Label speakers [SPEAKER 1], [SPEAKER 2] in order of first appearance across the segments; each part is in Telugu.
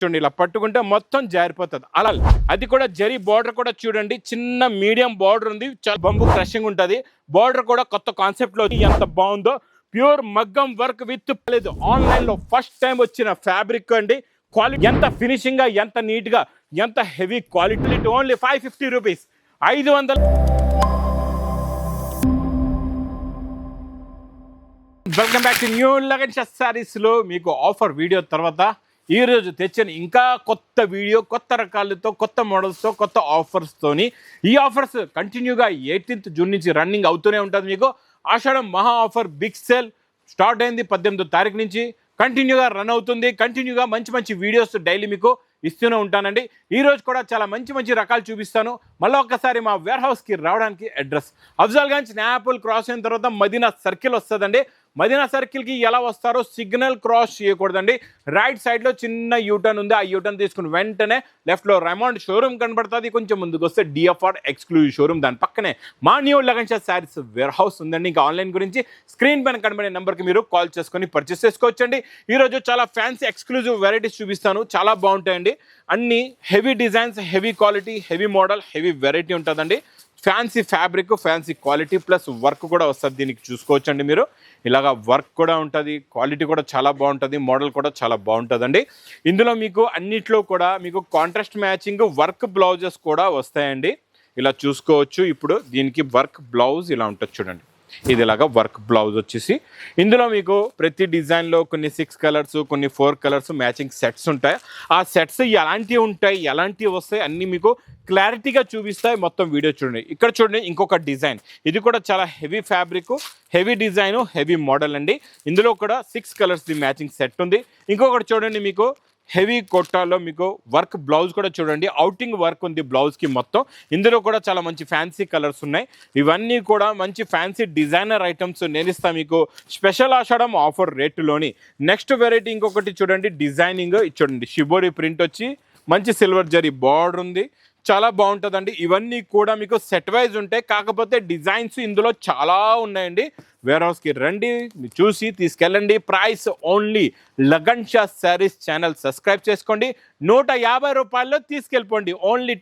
[SPEAKER 1] చూడండి ఇలా పట్టుకుంటే మొత్తం జారిపోతుంది అలా. అది కూడా జరీ బార్డర్ కూడా చూడండి, చిన్న మీడియం బార్డర్ ఉంది, చాలా బంబు క్రషింగ్ ఉంటుంది. బార్డర్ కూడా కొత్త కాన్సెప్ట్ లో ఎంత బాగుందో. ప్యూర్ మగ్గం వర్క్ విత్ లేదు, ఆన్లైన్ లో ఫస్ట్ టైం వచ్చిన ఫ్యాబ్రిక్ అండి. క్వాలిటీ ఎంత ఫినిషింగ్ గా, ఎంత నీట్ గా, ఎంత heavy quality. Only 550 rupees, 500. Welcome back to new Lagan saris లో మీకు ఆఫర్ వీడియో తర్వాత ఈ రోజు తెచ్చిన ఇంకా కొత్త వీడియో, కొత్త రకాలతో, కొత్త మోడల్స్తో, కొత్త ఆఫర్స్తోని. ఈ ఆఫర్స్ కంటిన్యూగా 18th జూన్ నుంచి రన్నింగ్ అవుతూనే ఉంటుంది. మీకు ఆషాఢం మహా ఆఫర్ బిగ్ సేల్ స్టార్ట్ అయింది 18వ తారీఖు నుంచి, కంటిన్యూగా రన్ అవుతుంది. కంటిన్యూగా మంచి మంచి వీడియోస్ డైలీ మీకు ఇస్తూనే ఉంటానండి. ఈ రోజు కూడా చాలా మంచి మంచి రకాలు చూపిస్తాను. మళ్ళీ ఒక్కసారి మా వేర్ హౌస్కి రావడానికి అడ్రస్ అఫ్జల్గంజ్ నాయాపుల్ క్రాస్ అయిన తర్వాత మదీనా సర్కిల్ వస్తుందండి. మదీనా సర్కిల్కి ఎలా వస్తారో సిగ్నల్ క్రాస్ చేయకూడదండి. రైట్ సైడ్లో చిన్న యూటర్న్ ఉంది, ఆ యూటర్న్ తీసుకుని వెంటనే లెఫ్ట్లో రైమండ్ షోరూమ్ కనబడుతుంది. కొంచెం ముందుకు వస్తే డిఎఫ్ఆర్ ఎక్స్క్లూజివ్ షోరూమ్, దాని పక్కనే మా new Lagan saris warehouse ఉందండి. ఇంకా ఆన్లైన్ గురించి స్క్రీన్ పైన కనబడే నెంబర్కి మీరు కాల్ చేసుకొని పర్చేస్ చేసుకోవచ్చండి. ఈరోజు చాలా ఫ్యాన్సీ ఎక్స్క్లూజివ్ వెరైటీస్ చూపిస్తాను, చాలా బాగుంటాయండి. అన్ని heavy designs, heavy quality, heavy model, heavy variety ఉంటుందండి. Fancy fabric, fancy quality plus work కూడా వస్తుంది. దీనికి చూసుకోవచ్చండి మీరు, ఇలాగా వర్క్ కూడా ఉంటుంది, క్వాలిటీ కూడా చాలా బాగుంటుంది, మోడల్ కూడా చాలా బాగుంటుందండి. ఇందులో మీకు అన్నిట్లో కూడా మీకు కాంట్రాస్ట్ మ్యాచింగ్ వర్క్ బ్లౌజెస్ కూడా వస్తాయండి. ఇలా చూసుకోవచ్చు. ఇప్పుడు దీనికి వర్క్ బ్లౌజ్ ఇలా ఉంటుంది చూడండి, ఇది ఇలాగా వర్క్ బ్లౌజ్ వచ్చేసి. ఇందులో మీకు ప్రతి డిజైన్లో కొన్ని 6 కలర్స్, కొన్ని 4 కలర్స్ మ్యాచింగ్ సెట్స్ ఉంటాయి. ఆ సెట్స్ ఎలాంటివి ఉంటాయి, ఎలాంటివి వస్తాయి అన్నీ మీకు క్లారిటీగా చూపిస్తాయి. మొత్తం వీడియో చూడండి. ఇక్కడ చూడండి ఇంకొక డిజైన్, ఇది కూడా చాలా heavy fabric, heavy design, heavy model అండి. ఇందులో కూడా 6 కలర్స్ ది మ్యాచింగ్ సెట్ ఉంది. ఇంకొకటి చూడండి మీకు హెవీ కొట్టాలో మీకు వర్క్ బ్లౌజ్ కూడా చూడండి, అవుటింగ్ వర్క్ ఉంది బ్లౌజ్కి మొత్తం. ఇందులో కూడా చాలా మంచి ఫ్యాన్సీ కలర్స్ ఉన్నాయి. ఇవన్నీ కూడా మంచి ఫ్యాన్సీ డిజైనర్ ఐటమ్స్ నేను ఇస్తాను మీకు స్పెషల్ ఆషాఢం ఆఫర్ రేటులోని. నెక్స్ట్ వెరైటీ ఇంకొకటి చూడండి, డిజైనింగ్ చూడండి, షిబోరి ప్రింట్ వచ్చి మంచి సిల్వర్ జరీ బార్డర్ ఉంది, చాలా బాగుంటుందండి. ఇవన్నీ కూడా మీకు సెట్ వైజ్ ఉంటాయి, కాకపోతే డిజైన్స్ ఇందులో చాలా ఉన్నాయండి. వేర్ హౌస్కి రండి, చూసి తీసుకెళ్ళండి. Price only lagan Shah saris channel subscribe చేసుకోండి, 150 రూపాయల్లో తీసుకెళ్ళిపోండి. ఓన్లీ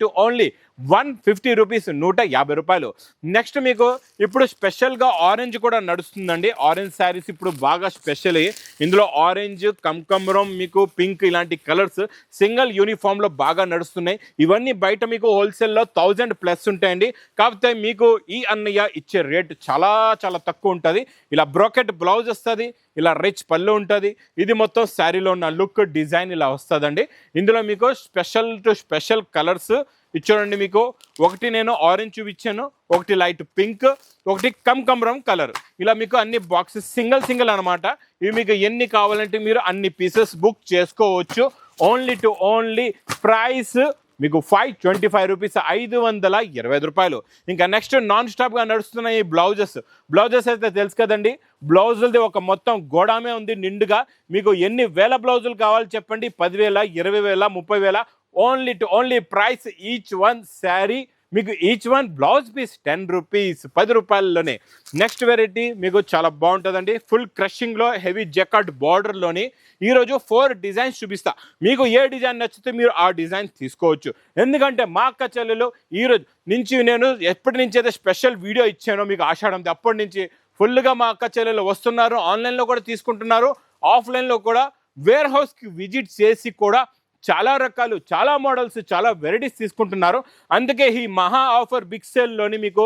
[SPEAKER 1] 150 రూపీస్, 150 రూపాయలు. నెక్స్ట్ మీకు ఇప్పుడు స్పెషల్గా ఆరెంజ్ కూడా నడుస్తుందండి. ఆరెంజ్ శారీస్ ఇప్పుడు బాగా స్పెషల్. ఇందులో ఆరెంజ్, కమ్కమరం, మీకు పింక్, ఇలాంటి కలర్స్ సింగిల్ యూనిఫామ్లో బాగా నడుస్తున్నాయి. ఇవన్నీ బయట మీకు హోల్సేల్లో 1000+ ఉంటాయండి. కాకపోతే మీకు ఈ అన్నయ్య ఇచ్చే రేట్ చాలా చాలా తక్కువ ఉంటుంది. ఇలా బ్రోకెట్ బ్లౌజ్ వస్తుంది, ఇలా రిచ్ పళ్ళు ఉంటుంది. ఇది మొత్తం శారీలో ఉన్న లుక్ డిజైన్ ఇలా వస్తుందండి. ఇందులో మీకు స్పెషల్ టు స్పెషల్ కలర్స్ ఇచ్చాడండి. మీకు ఒకటి నేను ఆరెంజ్ చూపించాను, ఒకటి లైట్ పింక్, ఒకటి కమ్కమరం కలర్. ఇలా మీకు అన్ని బాక్సెస్ సింగిల్ అనమాట. ఇవి మీకు ఎన్ని కావాలంటే మీరు అన్ని పీసెస్ బుక్ చేసుకోవచ్చు. ఓన్లీ ప్రైస్ మీకు 525 రూపీస్, 525 రూపాయలు. ఇంకా నెక్స్ట్ నాన్ స్టాప్గా నడుస్తున్న ఈ బ్లౌజెస్ అయితే తెలుసు కదండి. బ్లౌజులది ఒక మొత్తం గోడామే ఉంది నిండుగా. మీకు ఎన్ని వేల బ్లౌజులు కావాలి చెప్పండి, 10,000, 20,000, 30,000. Only price each one sari మీకు each one blouse piece 10 rupees, 10 రూపాయల్లోనే. నెక్స్ట్ వెరైటీ మీకు చాలా బాగుంటుందండి, ఫుల్ క్రషింగ్లో హెవీ జకార్డ్ బార్డర్లోని. ఈరోజు 4 డిజైన్స్ చూపిస్తా. మీకు ఏ డిజైన్ నచ్చితే మీరు ఆ డిజైన్ తీసుకోవచ్చు. ఎందుకంటే మా అక్క చెల్లెలు ఈరోజు నుంచి నేను ఎప్పటి నుంచి అయితే స్పెషల్ వీడియో ఇచ్చానో మీకు ఆషాఢంది, అప్పటి నుంచి ఫుల్గా మా అక్క చెల్లెలు వస్తున్నారు. ఆన్లైన్లో కూడా తీసుకుంటున్నారు, ఆఫ్లైన్లో కూడా. వేర్ హౌస్కి విజిట్ చేసి కూడా చాలా రకాలు, చాలా మోడల్స్, చాలా వెరైటీస్ తీసుకుంటున్నారు. అందుకే ఈ మహా ఆఫర్ బిగ్ సేల్లోని మీకు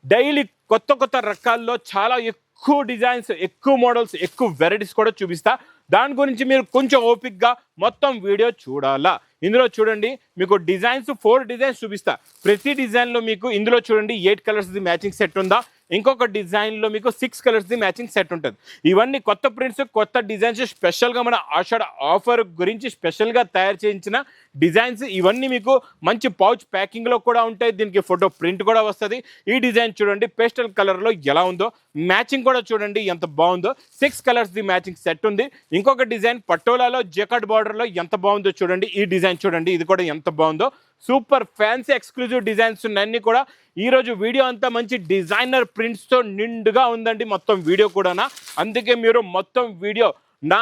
[SPEAKER 1] డైలీ కొత్త రకాల్లో చాలా ఎక్కువ డిజైన్స్, ఎక్కువ మోడల్స్, ఎక్కువ వెరైటీస్ కూడా చూపిస్తా. దాని గురించి మీరు కొంచెం ఓపిక్గా మొత్తం వీడియో చూడాలా. ఇందులో చూడండి మీకు డిజైన్స్ 4 డిజైన్స్ చూపిస్తా. ప్రతి డిజైన్లో మీకు ఇందులో చూడండి 8 కలర్స్ది మ్యాచింగ్ సెట్ ఉందా, ఇంకొక డిజైన్లో మీకు 6 కలర్స్ది మ్యాచింగ్ సెట్ ఉంటుంది. ఇవన్నీ కొత్త ప్రింట్స్, కొత్త డిజైన్స్, స్పెషల్గా మన ఆషాఢ ఆఫర్ గురించి స్పెషల్గా తయారు చేయించిన డిజైన్స్. ఇవన్నీ మీకు మంచి పౌచ్ ప్యాకింగ్లో కూడా ఉంటాయి. దీనికి ఫోటో ప్రింట్ కూడా వస్తుంది. ఈ డిజైన్ చూడండి పేస్టల్ కలర్లో ఎలా ఉందో, మ్యాచింగ్ కూడా చూడండి ఎంత బాగుందో. 6 కలర్స్ది మ్యాచింగ్ సెట్ ఉంది. ఇంకొక డిజైన్ పటోలాలో జకార్డ్ బార్డర్లో ఎంత బాగుందో చూడండి. ఈ డిజైన్ చూడండి, ఇది కూడా ఎంత బాగుందో. సూపర్ ఫ్యాన్సీ ఎక్స్క్లూజివ్ డిజైన్స్ ఉన్నాయన్నీ కూడా. ఈరోజు వీడియో అంతా మంచి డిజైనర్ ప్రింట్స్తో నిండుగా ఉందండి మొత్తం వీడియో కూడా. అందుకే మీరు మొత్తం వీడియో నా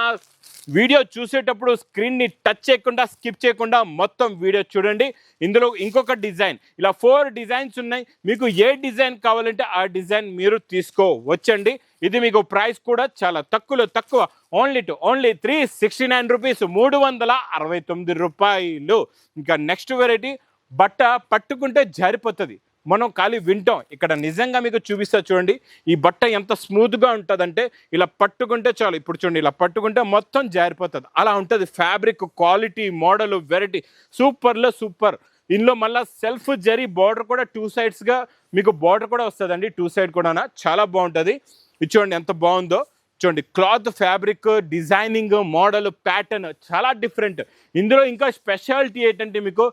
[SPEAKER 1] వీడియో చూసేటప్పుడు స్క్రీన్ని టచ్ చేయకుండా స్కిప్ చేయకుండా మొత్తం వీడియో చూడండి. ఇందులో ఇంకొక డిజైన్, ఇలా 4 డిజైన్స్ ఉన్నాయి. మీకు ఏ డిజైన్ కావాలంటే ఆ డిజైన్ మీరు తీసుకోవచ్చండి. ఇది మీకు ప్రైస్ కూడా చాలా తక్కువ, ఓన్లీ 369 రూపీస్, 369 రూపాయలు. ఇంకా నెక్స్ట్ వెరైటీ, బట్ట పట్టుకుంటే జారిపోతుంది, మనం ఖాళీ వింటాం. ఇక్కడ నిజంగా మీకు చూపిస్తా చూడండి. ఈ బట్ట ఎంత స్మూత్గా ఉంటుందంటే ఇలా పట్టుకుంటే చాలు. ఇప్పుడు చూడండి, ఇలా పట్టుకుంటే మొత్తం జారిపోతుంది, అలా ఉంటుంది. Fabric quality, model, variety super. ఇందులో మళ్ళీ సెల్ఫ్ జరీ బార్డర్ కూడా 2 సైడ్స్గా మీకు బార్డర్ కూడా వస్తుందండి. 2 సైడ్ కూడా చాలా బాగుంటుంది. ఇది చూడండి ఎంత బాగుందో. చూడండి, cloth, fabric, designing, model, pattern చాలా డిఫరెంట్. ఇందులో ఇంకా స్పెషాలిటీ ఏంటంటే మీకు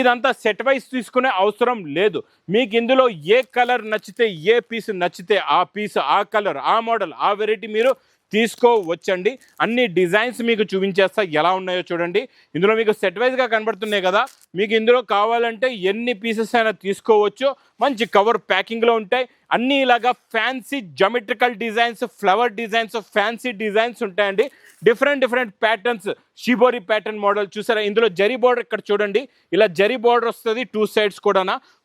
[SPEAKER 1] ఇదంతా సెట్ వైజ్ తీసుకునే అవసరం లేదు. మీకు ఇందులో ఏ కలర్ నచ్చితే, ఏ పీస్ నచ్చితే ఆ పీస్, ఆ కలర్, ఆ మోడల్, ఆ వెరైటీ మీరు తీసుకోవచ్చండి. అన్ని డిజైన్స్ మీకు చూపించేస్తా ఎలా ఉన్నాయో చూడండి. ఇందులో మీకు సెట్ వైజ్గా కనబడుతున్నాయి కదా. మీకు ఇందులో కావాలంటే ఎన్ని పీసెస్ అయినా తీసుకోవచ్చు. మంచి కవర్ ప్యాకింగ్లో ఉంటాయి. అన్నీ ఇలాగా fancy geometrical designs, flower designs, fancy designs ఉంటాయండి. Different patterns, shibori pattern model చూసారా. ఇందులో జరీ బార్డర్ ఇక్కడ చూడండి, ఇలా జరీ బార్డర్ వస్తుంది 2 సైడ్స్ కూడా.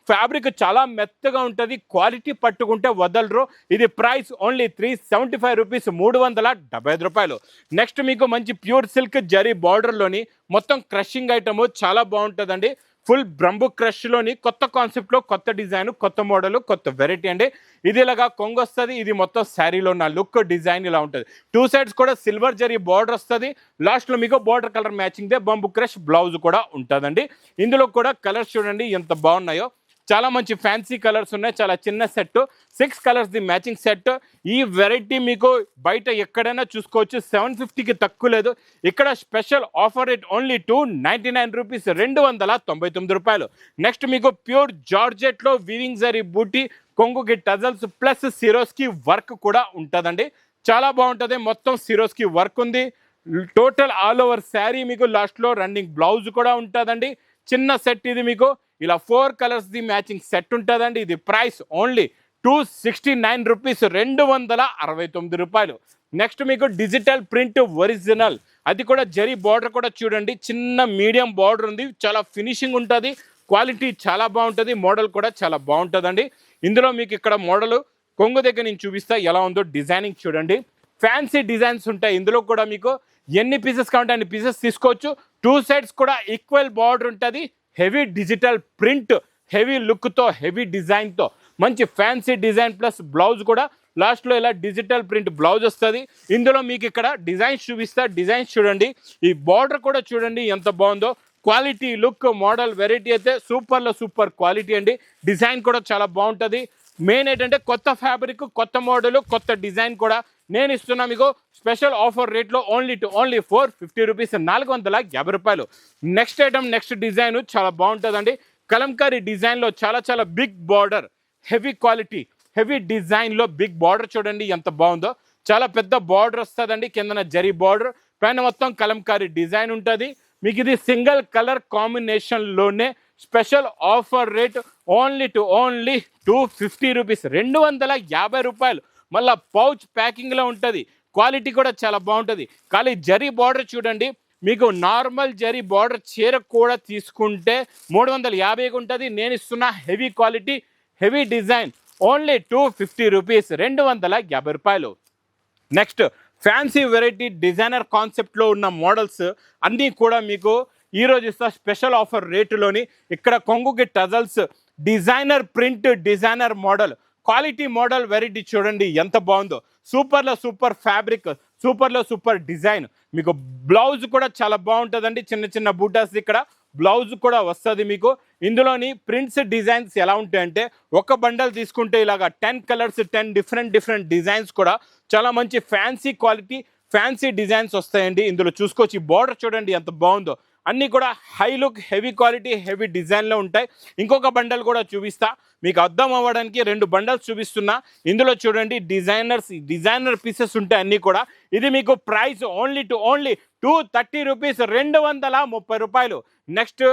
[SPEAKER 1] ఫ్యాబ్రిక్ చాలా మెత్తగా ఉంటుంది, క్వాలిటీ పట్టుకుంటే వదలరు. ఇది ప్రైస్ ఓన్లీ 375 రూపీస్, 375 రూపాయలు. నెక్స్ట్ మీకు మంచి ప్యూర్ సిల్క్ జరీ బార్డర్లోని మొత్తం క్రషింగ్ ఐటమ్ చాలా బాగుంటుందండి. ఫుల్ బ్రంబు క్రష్లోని కొత్త కాన్సెప్ట్లో, కొత్త డిజైన్, కొత్త మోడల్, కొత్త వెరైటీ అండి. ఇది ఇలాగా కొంగు వస్తుంది. ఇది మొత్తం శారీలో ఉన్న లుక్, డిజైన్ ఇలా ఉంటుంది. 2 సైడ్స్ కూడా సిల్వర్ జరీ బార్డర్ వస్తుంది. లాస్ట్లో మీకు బార్డర్ కలర్ మ్యాచింగ్దే బంబు క్రష్ బ్లౌజ్ కూడా ఉంటుందండి. ఇందులో కూడా కలర్స్ చూడండి ఎంత బాగున్నాయో. చాలా మంచి ఫ్యాన్సీ కలర్స్ ఉన్నాయి. చాలా చిన్న set, 6 colours the matching set. ఈ వెరైటీ మీకు బయట ఎక్కడైనా చూసుకోవచ్చు. 750కి తక్కువ లేదు. ఇక్కడ special offer rate only 299 rupees, 299 రూపాయలు. నెక్స్ట్ మీకు ప్యూర్ జార్జెట్లో వీవింగ్ జరీ బూటీ, కొంగుకి టజల్స్ ప్లస్ సిరోస్కి వర్క్ కూడా ఉంటుందండి. చాలా బాగుంటుంది. మొత్తం సిరోస్కి వర్క్ ఉంది. టోటల్ ఆల్ ఓవర్ శారీ మీకు లాస్ట్లో రన్నింగ్ బ్లౌజ్ కూడా ఉంటుందండి. చిన్న సెట్ ఇది మీకు ఇలా 4 కలర్స్ ది మ్యాచింగ్ సెట్ ఉంటుందండి. ఇది ప్రైస్ ఓన్లీ 269 రూపీస్, 269 రూపాయలు. నెక్స్ట్ మీకు డిజిటల్ ప్రింట్ ఒరిజినల్, అది కూడా జరీ బార్డర్ కూడా చూడండి, చిన్న మీడియం బార్డర్ ఉంది. చాలా ఫినిషింగ్ ఉంటుంది, క్వాలిటీ చాలా బాగుంటుంది, మోడల్ కూడా చాలా బాగుంటుందండి. ఇందులో మీకు ఇక్కడ మోడల్ కొంగు దగ్గర నేను చూపిస్తా ఎలా ఉందో. డిజైనింగ్ చూడండి, ఫ్యాన్సీ డిజైన్స్ ఉంటాయి. ఇందులో కూడా మీకు ఎన్ని పీసెస్ కావాలంటే అన్ని పీసెస్ తీసుకోవచ్చు. 2 సైడ్స్ కూడా ఈక్వల్ బార్డర్ ఉంటుంది. హెవీ డిజిటల్ ప్రింట్, హెవీ లుక్తో, హెవీ డిజైన్తో, మంచి ఫ్యాన్సీ డిజైన్ ప్లస్ బ్లౌజ్ కూడా లాస్ట్లో ఇలా డిజిటల్ ప్రింట్ బ్లౌజ్ వస్తుంది. ఇందులో మీకు ఇక్కడ డిజైన్స్ చూపిస్తా. డిజైన్స్ చూడండి, ఈ బార్డర్ కూడా చూడండి ఎంత బాగుందో. క్వాలిటీ, లుక్, మోడల్, వెరైటీ అయితే సూపర్ క్వాలిటీ అండి. డిజైన్ కూడా చాలా బాగుంటుంది. మెయిన్ ఏంటంటే కొత్త ఫ్యాబ్రిక్, కొత్త మోడల్, కొత్త డిజైన్ కూడా నేను ఇస్తున్నా మీకు స్పెషల్ ఆఫర్ రేట్లో ఓన్లీ 450 రూపీస్, 450 రూపాయలు. నెక్స్ట్ ఐటమ్, నెక్స్ట్ డిజైన్ చాలా బాగుంటుందండి. కలంకారీ డిజైన్లో చాలా big border, heavy quality, heavy డిజైన్లో బిగ్ బార్డర్ చూడండి ఎంత బాగుందో. చాలా పెద్ద బార్డర్ వస్తుందండి. కిందన జరీ బార్డర్, పైన మొత్తం కలంకారీ డిజైన్ ఉంటుంది. మీకు ఇది సింగిల్ కలర్ కాంబినేషన్లోనే special offer rate only 250 rupees, 250 రూపాయలు. మళ్ళీ పౌచ్ ప్యాకింగ్లో ఉంటుంది. క్వాలిటీ కూడా చాలా బాగుంటుంది. ఖాళీ జరీ బార్డర్ చూడండి, మీకు నార్మల్ జరీ బార్డర్ చీర కూడా తీసుకుంటే 350కి ఉంటుంది. నేను ఇస్తున్న heavy quality, heavy design only 250 rupees, 250 రూపాయలు. నెక్స్ట్ ఫ్యాన్సీ వెరైటీ డిజైనర్ కాన్సెప్ట్లో ఉన్న మోడల్స్ అన్నీ కూడా మీకు ఈరోజు ఇస్తా స్పెషల్ ఆఫర్ రేటులోని. ఇక్కడ కొంగుకి tassels, designer print, designer model, quality model variety చూడండి ఎంత బాగుందో. Super fabric, super design. మీకు బ్లౌజ్ కూడా చాలా బాగుంటుందండి. చిన్న బూటాస్ ఇక్కడ బ్లౌజ్ కూడా వస్తుంది మీకు. ఇందులోని ప్రింట్స్, డిజైన్స్ ఎలా ఉంటాయంటే ఒక బండల్ తీసుకుంటే ఇలాగా 10 కలర్స్, 10 డిఫరెంట్ డిజైన్స్ కూడా చాలా మంచి ఫ్యాన్సీ క్వాలిటీ, ఫ్యాన్సీ డిజైన్స్ వస్తాయండి. ఇందులో చూసుకోవచ్చు. ఈ బార్డర్ చూడండి ఎంత బాగుందో. అన్నీ కూడా high look, heavy quality, heavy డిజైన్లో ఉంటాయి. ఇంకొక బండల్ కూడా చూపిస్తా మీకు అర్థం అవ్వడానికి. 2 బండల్స్ చూపిస్తున్నా. ఇందులో చూడండి డిజైనర్ పీసెస్ ఉంటాయి అన్నీ కూడా. ఇది మీకు ప్రైస్ ఓన్లీ 230 రూపీస్, 230 రూపాయలు. నెక్స్ట్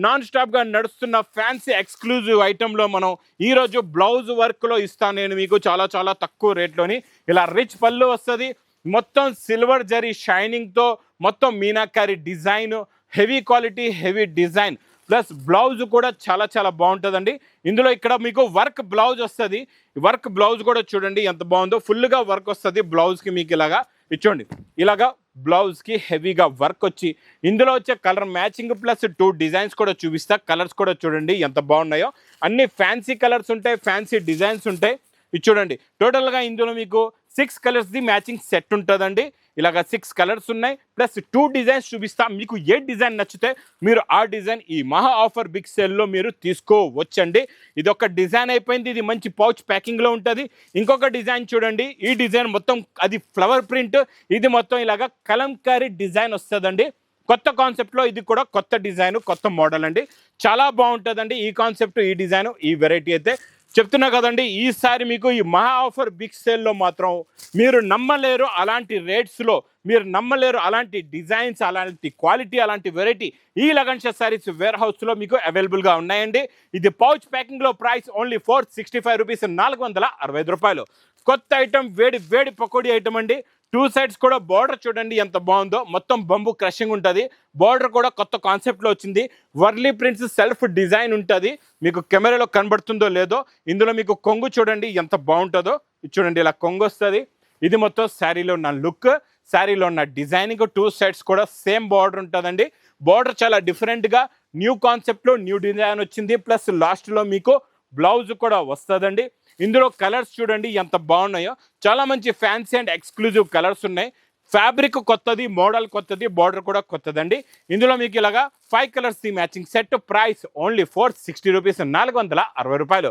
[SPEAKER 1] నాన్ స్టాప్గా నడుస్తున్న ఫ్యాన్సీ ఎక్స్క్లూజివ్ ఐటెంలో మనం ఈరోజు బ్లౌజ్ వర్క్లో ఇస్తాను నేను మీకు చాలా తక్కువ రేట్లోని. ఇలా రిచ్ పళ్ళు వస్తుంది, మొత్తం సిల్వర్ జరీ షైనింగ్తో మొత్తం meenakari design, heavy quality heavy design plus blouse కూడా చాలా చాలా బాగుంటుందండి. ఇందులో ఇక్కడ మీకు వర్క్ బ్లౌజ్ వస్తుంది. వర్క్ బ్లౌజ్ కూడా చూడండి ఎంత బాగుందో, ఫుల్గా వర్క్ వస్తుంది బ్లౌజ్కి. మీకు ఇలాగా ఇచ్చోండి, ఇలాగా బ్లౌజ్కి హెవీగా వర్క్ వచ్చి ఇందులో వచ్చే కలర్ మ్యాచింగ్ ప్లస్ 2 డిజైన్స్ కూడా చూపిస్తా. కలర్స్ కూడా చూడండి ఎంత బాగున్నాయో. అన్ని ఫ్యాన్సీ కలర్స్ ఉంటాయి, ఫ్యాన్సీ డిజైన్స్ ఉంటాయి. ఇది చూడండి టోటల్గా ఇందులో మీకు 6 కలర్స్ది మ్యాచింగ్ సెట్ ఉంటుందండి. ఇలాగ 6 కలర్స్ ఉన్నాయి ప్లస్ 2 డిజైన్స్ చూపిస్తా. మీకు ఏ డిజైన్ నచ్చితే మీరు ఆ డిజైన్ ఈ మహా ఆఫర్ బిగ్ సేల్లో మీరు తీసుకోవచ్చండి. ఇది ఒక డిజైన్ అయిపోయింది, ఇది మంచి పౌచ్ ప్యాకింగ్లో ఉంటుంది. ఇంకొక డిజైన్ చూడండి, ఈ డిజైన్ మొత్తం అది ఫ్లవర్ ప్రింట్, ఇది మొత్తం ఇలాగ కలంకారీ డిజైన్ వస్తుందండి. కొత్త కాన్సెప్ట్లో ఇది కూడా కొత్త డిజైన్ కొత్త మోడల్ అండి. చాలా బాగుంటుందండి ఈ కాన్సెప్ట్, ఈ డిజైన్, ఈ వెరైటీ అయితే చెప్తున్నా కదండి. ఈసారి మీకు ఈ మహా ఆఫర్ బిగ్ సేల్లో మాత్రం మీరు నమ్మలేరు అలాంటి రేట్స్లో, మీరు నమ్మలేరు అలాంటి డిజైన్స్, అలాంటి క్వాలిటీ, అలాంటి వెరైటీ ఈ లగన్ శారీస్ వేర్ హౌస్లో మీకు అవైలబుల్గా ఉన్నాయండి. ఇది పౌచ్ ప్యాకింగ్లో ప్రైస్ ఓన్లీ 465 రూపీస్, 465 రూపాయలు. కొత్త ఐటమ్, వేడి వేడి పకోడీ ఐటమ్ అండి. 2 సైడ్స్ కూడా బార్డర్ చూడండి ఎంత బాగుందో, మొత్తం బంబు క్రషింగ్ ఉంటుంది. బార్డర్ కూడా కొత్త కాన్సెప్ట్లో వచ్చింది. వర్లీ ప్రింట్స్ సెల్ఫ్ డిజైన్ ఉంటుంది. మీకు కెమెరాలో కనబడుతుందో లేదో, ఇందులో మీకు కొంగు చూడండి ఎంత బాగుంటుందో. చూడండి ఇలా కొంగు వస్తుంది. ఇది మొత్తం శారీలో ఉన్న లుక్, శారీలో ఉన్న డిజైనింగ్. 2 సైడ్స్ కూడా సేమ్ బార్డర్ ఉంటుందండి. బార్డర్ చాలా డిఫరెంట్గా న్యూ కాన్సెప్ట్లో న్యూ డిజైన్ వచ్చింది. ప్లస్ లాస్ట్లో మీకు బ్లౌజ్ కూడా వస్తుందండి. ఇందులో కలర్స్ చూడండి ఎంత బాగున్నాయో, చాలా మంచి ఫ్యాన్సీ అండ్ ఎక్స్క్లూజివ్ కలర్స్ ఉన్నాయి. ఫ్యాబ్రిక్ కొత్తది, మోడల్ కొత్తది, బార్డర్ కూడా కొత్తదండి. ఇందులో మీకు ఇలాగా 5 colours the matching set, price only 460 rupees, 460 రూపాయలు.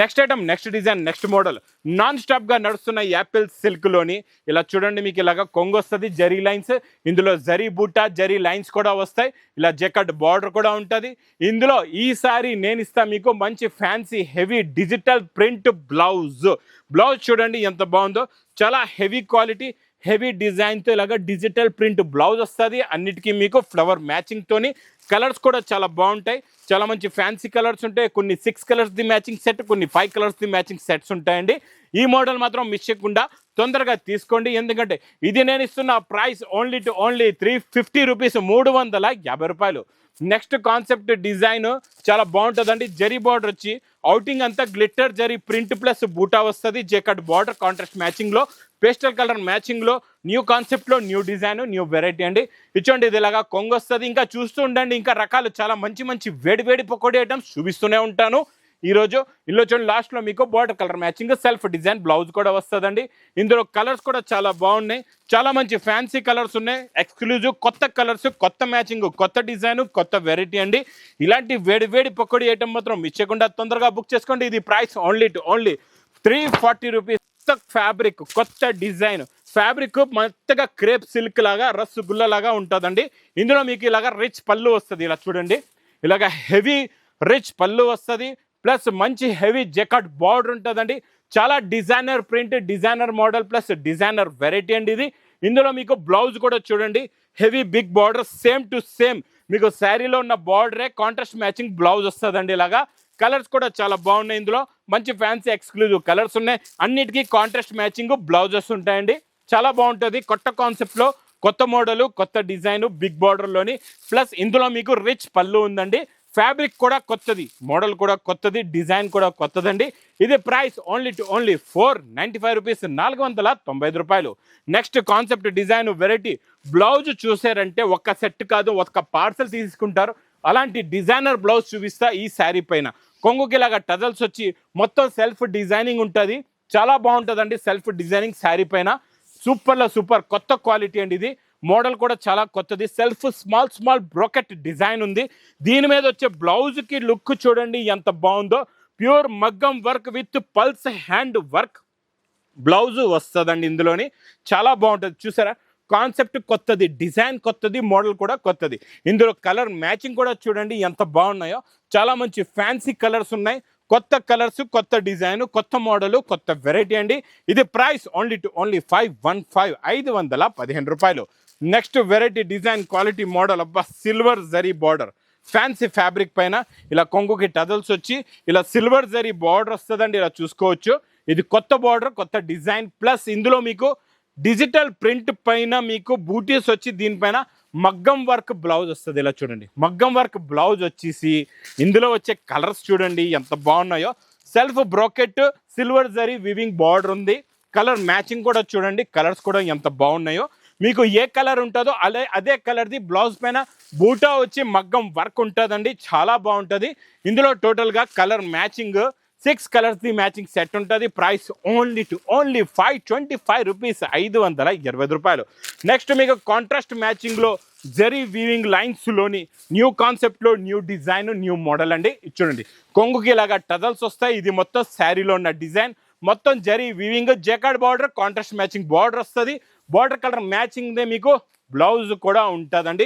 [SPEAKER 1] Next item, next design, next model, non స్టాప్గా నడుస్తున్న యాపిల్ సిల్క్లోని ఇలా చూడండి మీకు ఇలాగా కొంగు వస్తుంది, జరీ లైన్స్, ఇందులో జరీ బూటా, జరీ లైన్స్ కూడా వస్తాయి. ఇలా జెకట్ బార్డర్ కూడా ఉంటుంది. ఇందులో ఈసారి నేను ఇస్తా మీకు మంచి fancy heavy digital print blouse. Blouse చూడండి ఎంత బాగుందో, చాలా హెవీ క్వాలిటీ హెవీ డిజైన్తో ఇలాగా డిజిటల్ ప్రింట్ బ్లౌజ్ వస్తుంది. అన్నిటికీ మీకు ఫ్లవర్ మ్యాచింగ్తోని. కలర్స్ కూడా చాలా బాగుంటాయి, చాలా మంచి ఫ్యాన్సీ కలర్స్ ఉంటాయి. కొన్ని 6 కలర్స్ ది మ్యాచింగ్ సెట్, కొన్ని 5 కలర్స్ ది మ్యాచింగ్ సెట్స్ ఉంటాయండి. ఈ మోడల్ మాత్రం మిస్ చేయకుండా తొందరగా తీసుకోండి, ఎందుకంటే ఇది నేను ఇస్తున్న ప్రైస్ ఓన్లీ 350 రూపీస్, 350 రూపాయలు. నెక్స్ట్ కాన్సెప్ట్ డిజైన్ చాలా బాగుంటుందండి. జరీ బార్డర్ వచ్చి అవుటింగ్ అంతా గ్లిట్టర్ జరీ ప్రింట్ ప్లస్ బూటా వస్తుంది. జెకట్ బార్డర్ కాంట్రాస్ట్ మ్యాచింగ్లో, పేస్టల్ కలర్ మ్యాచింగ్లో, న్యూ కాన్సెప్ట్లో న్యూ డిజైన్, న్యూ వెరైటీ అండి. ఇచ్చోండి ఇది ఇలాగా కొంగు వస్తుంది. ఇంకా చూస్తూ ఉండండి, ఇంకా రకాలు చాలా మంచి మంచి వేడి వేడి పకోడీ ఐటమ్స్ చూపిస్తూనే ఉంటాను. ఈరోజు ఇందులో చూడండి లాస్ట్లో మీకు border colour matching self design blouse కూడా వస్తుందండి. ఇందులో కలర్స్ కూడా చాలా బాగున్నాయి, చాలా మంచి ఫ్యాన్సీ కలర్స్ ఉన్నాయి, ఎక్స్క్లూజివ్ కొత్త కలర్స్, కొత్త మ్యాచింగ్, కొత్త డిజైన్, కొత్త వెరైటీ అండి. ఇలాంటి వేడి వేడి పకోడీ ఐటమ్ మాత్రం ఇచ్చకుండా తొందరగా బుక్ చేసుకోండి. ఇది ప్రైస్ ఓన్లీ 340 రూపీస్. కొత్త ఫ్యాబ్రిక్, కొత్త డిజైన్, ఫ్యాబ్రిక్ మెత్తగా క్రేప్ సిల్క్ లాగా, రసగుల్లా లాగా ఉంటుందండి. ఇందులో మీకు ఇలాగా రిచ్ పళ్ళు వస్తుంది. ఇలా చూడండి ఇలాగా హెవీ రిచ్ పళ్ళు వస్తుంది. ప్లస్ మంచి హెవీ జెకట్ బార్డర్ ఉంటుందండి. చాలా designer print, designer model plus designer variety అండి ఇది. ఇందులో మీకు బ్లౌజ్ కూడా చూడండి heavy big border, same to same మీకు శారీలో ఉన్న బార్డరే కాంట్రాస్ట్ మ్యాచింగ్ బ్లౌజ్ వస్తుందండి. ఇలాగా కలర్స్ కూడా చాలా బాగున్నాయి. ఇందులో మంచి ఫ్యాన్సీ ఎక్స్క్లూజివ్ కలర్స్ ఉన్నాయి. అన్నిటికీ కాంట్రాస్ట్ మ్యాచింగ్ బ్లౌజెస్ ఉంటాయండి. చాలా బాగుంటుంది. కొత్త కాన్సెప్ట్లో కొత్త మోడలు, కొత్త డిజైను, బిగ్ బార్డర్లోని. ప్లస్ ఇందులో మీకు రిచ్ పళ్ళు ఉందండి. ఫ్యాబ్రిక్ కూడా కొత్తది, మోడల్ కూడా కొత్తది, డిజైన్ కూడా కొత్తదండి. ఇది ప్రైస్ ఓన్లీ 495 రూపీస్, 495 రూపాయలు. Next concept design variety. Blouse చూసారంటే ఒక్క సెట్ కాదు, ఒక్క పార్సల్ తీసుకుంటారు. అలాంటి డిజైనర్ బ్లౌజ్ చూపిస్తా ఈ శారీ పైన. కొంగుకి ఇలాగా టజల్స్ వచ్చి మొత్తం సెల్ఫ్ డిజైనింగ్ ఉంటుంది. చాలా బాగుంటుందండి సెల్ఫ్ డిజైనింగ్ శారీ పైన. సూపర్లో సూపర్ కొత్త క్వాలిటీ అండి ఇది. మోడల్ కూడా చాలా కొత్తది. సెల్ఫ్ స్మాల్ బ్రోకెట్ డిజైన్ ఉంది. దీని మీద వచ్చే బ్లౌజ్కి లుక్ చూడండి ఎంత బాగుందో. ప్యూర్ మగ్గం work with pulse hand work blouse వస్తుందండి ఇందులోని. చాలా బాగుంటుంది. చూసారా కాన్సెప్ట్ కొత్తది, డిజైన్ కొత్తది, మోడల్ కూడా కొత్తది. ఇందులో కలర్ మ్యాచింగ్ కూడా చూడండి ఎంత బాగున్నాయో. చాలా మంచి ఫ్యాన్సీ కలర్స్ ఉన్నాయి. కొత్త కలర్స్, కొత్త డిజైన్, కొత్త మోడలు, కొత్త వెరైటీ అండి. ఇది ప్రైస్ ఓన్లీ 515 రూపాయలు. Next variety design quality model. అబ్బా సిల్వర్ జరీ బార్డర్, ఫ్యాన్సీ ఫ్యాబ్రిక్ పైన ఇలా కొంగుకి టజల్స్ వచ్చి ఇలా సిల్వర్ జరీ బార్డర్ వస్తుందండి. ఇలా చూసుకోవచ్చు. ఇది కొత్త బార్డర్, కొత్త డిజైన్. ప్లస్ ఇందులో మీకు డిజిటల్ ప్రింట్ పైన మీకు బూటీస్ వచ్చి దీనిపైన మగ్గం వర్క్ బ్లౌజ్ వస్తుంది. ఇలా చూడండి, మగ్గం వర్క్ బ్లౌజ్ వచ్చేసి ఇందులో వచ్చే కలర్స్ చూడండి ఎంత బాగున్నాయో. Self brocade silver zari weaving border ఉంది. కలర్ మ్యాచింగ్ కూడా చూడండి, కలర్స్ కూడా ఎంత బాగున్నాయో. మీకు ఏ కలర్ ఉంటుందో అదే కలర్ది బ్లౌజ్ పైన బూటా వచ్చి మగ్గం వర్క్ ఉంటుందండి, చాలా బాగుంటుంది. ఇందులో టోటల్గా కలర్ మ్యాచింగ్ 6 కలర్స్ది మ్యాచింగ్ సెట్ ఉంటుంది. ప్రైస్ ఓన్లీ 525 రూపీస్, 520 రూపాయలు. నెక్స్ట్ మీకు కాంట్రాస్ట్ మ్యాచింగ్లో జరీ వీవింగ్ లైన్స్లోని న్యూ కాన్సెప్ట్లో న్యూ డిజైన్ న్యూ మోడల్ అండి. చూడండి, కొంగుకి ఇలాగా టజల్స్ వస్తాయి. ఇది మొత్తం శారీలో ఉన్న డిజైన్, మొత్తం zari weaving, jacquard border, contrast matching border వస్తుంది. బార్డర్ కలర్ మ్యాచింగ్దే మీకు బ్లౌజ్ కూడా ఉంటుందండి.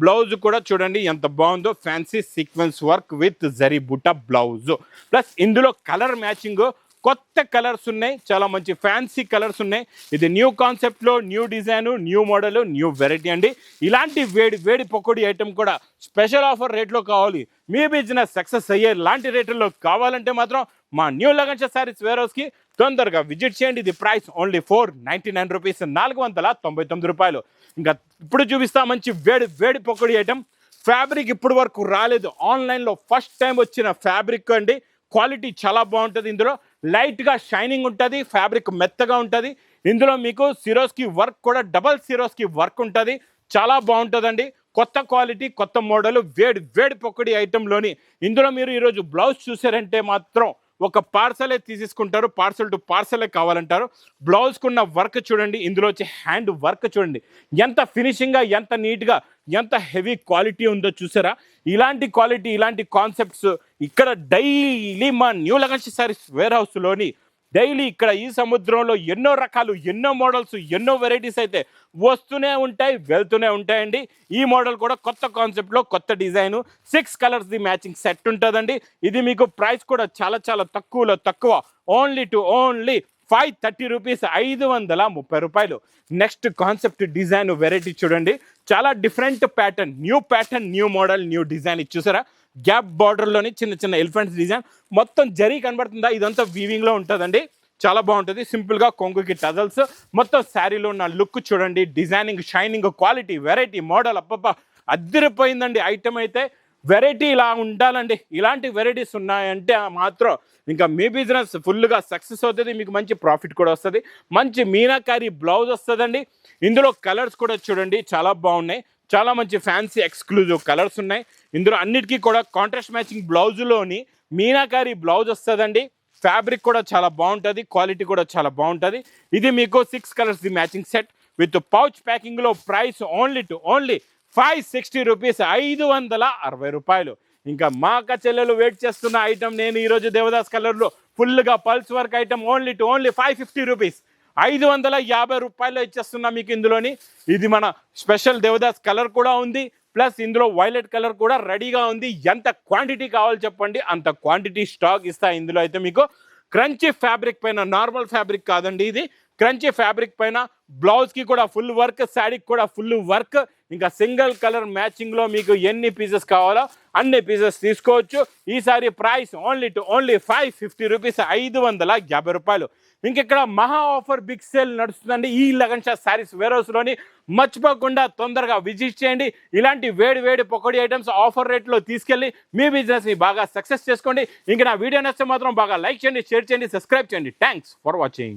[SPEAKER 1] బ్లౌజ్ కూడా చూడండి ఎంత బాగుందో, fancy sequence work with zari బుట్ట బ్లౌజ్. ప్లస్ ఇందులో కలర్ మ్యాచింగ్ కొత్త కలర్స్ ఉన్నాయి, చాలా మంచి ఫ్యాన్సీ కలర్స్ ఉన్నాయి. ఇది న్యూ కాన్సెప్ట్లో new design new model new variety అండి. ఇలాంటి వేడి పకోడీ ఐటెం కూడా స్పెషల్ ఆఫర్ రేట్లో కావాలి, మీ బిజినెస్ సక్సెస్ అయ్యే లాంటి రేట్లలో కావాలంటే మాత్రం మా న్యూ లగన్ సారీస్ వేర్ హౌస్కి తొందరగా విజిట్ చేయండి. ఇది ప్రైస్ ఓన్లీ 499 రూపీస్, 499 రూపాయలు. ఇంకా ఇప్పుడు చూపిస్తా మంచి వేడి పకోడీ ఐటెం. ఫ్యాబ్రిక్ ఇప్పుడు వరకు రాలేదు, ఆన్లైన్లో ఫస్ట్ టైం వచ్చిన ఫ్యాబ్రిక్ అండి. క్వాలిటీ చాలా బాగుంటుంది. ఇందులో లైట్గా షైనింగ్ ఉంటుంది, ఫ్యాబ్రిక్ మెత్తగా ఉంటుంది. ఇందులో మీకు సిరోస్కి వర్క్ కూడా డబల్ సిరోస్కి వర్క్ ఉంటుంది, చాలా బాగుంటుందండి. కొత్త క్వాలిటీ కొత్త మోడల్ వేడి పకోడీ ఐటెంలోని ఇందులో మీరు ఈరోజు బ్లౌజ్ చూసారంటే మాత్రం ఒక పార్సలే తీసేసుకుంటారు, పార్సల్ టు పార్సలే కావాలంటారు. బ్లౌజ్కున్న వర్క్ చూడండి, ఇందులో వచ్చే హ్యాండ్ వర్క్ చూడండి ఎంత ఫినిషింగ్గా, ఎంత నీట్గా, ఎంత హెవీ క్వాలిటీ ఉందో చూసారా. ఇలాంటి క్వాలిటీ ఇలాంటి కాన్సెప్ట్స్ ఇక్కడ డైలీ మా న్యూ లగన్ సారీస్ వేర్ హౌస్లోని డైలీ ఇక్కడ ఈ సముద్రంలో ఎన్నో రకాలు, ఎన్నో మోడల్స్, ఎన్నో వెరైటీస్ అయితే వస్తూనే ఉంటాయి, వెళ్తూనే ఉంటాయండి. ఈ మోడల్ కూడా కొత్త కాన్సెప్ట్లో కొత్త డిజైను 6 కలర్స్ది మ్యాచింగ్ సెట్ ఉంటుందండి. ఇది మీకు ప్రైస్ కూడా చాలా చాలా తక్కువ, ఓన్లీ 530 రూపీస్, 530 రూపాయలు. నెక్స్ట్ కాన్సెప్ట్ డిజైన్ వెరైటీ చూడండి, చాలా different pattern new model new design. చూసారా, గ్యాప్ బార్డర్లోని చిన్న ఎలిఫెంట్స్ డిజైన్, మొత్తం జరీ కనబడుతుందా, ఇదంతా వీవింగ్లో ఉంటుందండి, చాలా బాగుంటుంది. సింపుల్గా కొంగుకి టజల్స్, మొత్తం శారీలో ఉన్న లుక్ చూడండి, designing, shining, quality, variety, model, అబ్బబ్బా అద్దరిపోయిందండి ఐటమ్ అయితే. వెరైటీ ఇలా ఉండాలండి, ఇలాంటి వెరైటీస్ ఉన్నాయంటే మాత్రం ఇంకా మీ బిజినెస్ ఫుల్గా సక్సెస్ అవుతుంది, మీకు మంచి ప్రాఫిట్ కూడా వస్తుంది. మంచి మీనాకారి బ్లౌజ్ వస్తుందండి. ఇందులో కలర్స్ కూడా చూడండి చాలా బాగున్నాయి, చాలా మంచి ఫ్యాన్సీ ఎక్స్క్లూజివ్ కలర్స్ ఉన్నాయి. ఇందులో అన్నిటికీ కూడా కాంట్రాస్ట్ మ్యాచింగ్ బ్లౌజులోని మీనాకారి బ్లౌజ్ వస్తుందండి. ఫ్యాబ్రిక్ కూడా చాలా బాగుంటుంది, క్వాలిటీ కూడా చాలా బాగుంటుంది. ఇది మీకు 6 కలర్స్ది మ్యాచింగ్ సెట్ విత్ పౌచ్ ప్యాకింగ్లో. ప్రైస్ ఓన్లీ 560 రూపీస్, 560 రూపాయలు. ఇంకా మా అక్క చెల్లెలు వెయిట్ చేస్తున్న ఐటమ్ నేను ఈరోజు దేవదాస్ కలర్లో ఫుల్గా pulse work item only 550 rupees, 550 రూపాయలు ఇచ్చేస్తున్నా మీకు ఇందులోని. ఇది మన స్పెషల్ దేవదాస్ కలర్ కూడా ఉంది, ప్లస్ ఇందులో వైలెట్ కలర్ కూడా రెడీగా ఉంది. ఎంత క్వాంటిటీ కావాలో చెప్పండి, అంత క్వాంటిటీ స్టాక్ ఇస్తా. ఇందులో అయితే మీకు క్రంచీ ఫ్యాబ్రిక్ పైన, నార్మల్ ఫ్యాబ్రిక్ కాదండి ఇది, క్రంచీ ఫ్యాబ్రిక్ పైన బ్లౌజ్కి కూడా ఫుల్ వర్క్, శారీకి కూడా ఫుల్ వర్క్. ఇంకా సింగిల్ కలర్ మ్యాచింగ్లో మీకు ఎన్ని పీసెస్ కావాలో అన్ని పీసెస్ తీసుకోవచ్చు. ఈసారి ప్రైస్ ఓన్లీ 550 రూపీస్, 550 రూపాయలు. ఇంకెక్కడ మహా ఆఫర్ బిగ్ సేల్ నడుస్తుందండి ఈ లగన్ సారీస్ వేర్ హౌస్లోని. మర్చిపోకుండా తొందరగా విజిట్ చేయండి. ఇలాంటి వేడి పకోడీ ఐటమ్స్ ఆఫర్ రేట్లో తీసుకెళ్ళి మీ బిజినెస్ని బాగా సక్సెస్ చేసుకోండి. ఇంకా నా వీడియో నచ్చితే మాత్రం బాగా లైక్ చేయండి, షేర్ చేయండి, సబ్స్క్రైబ్ చేయండి. Thanks for watching.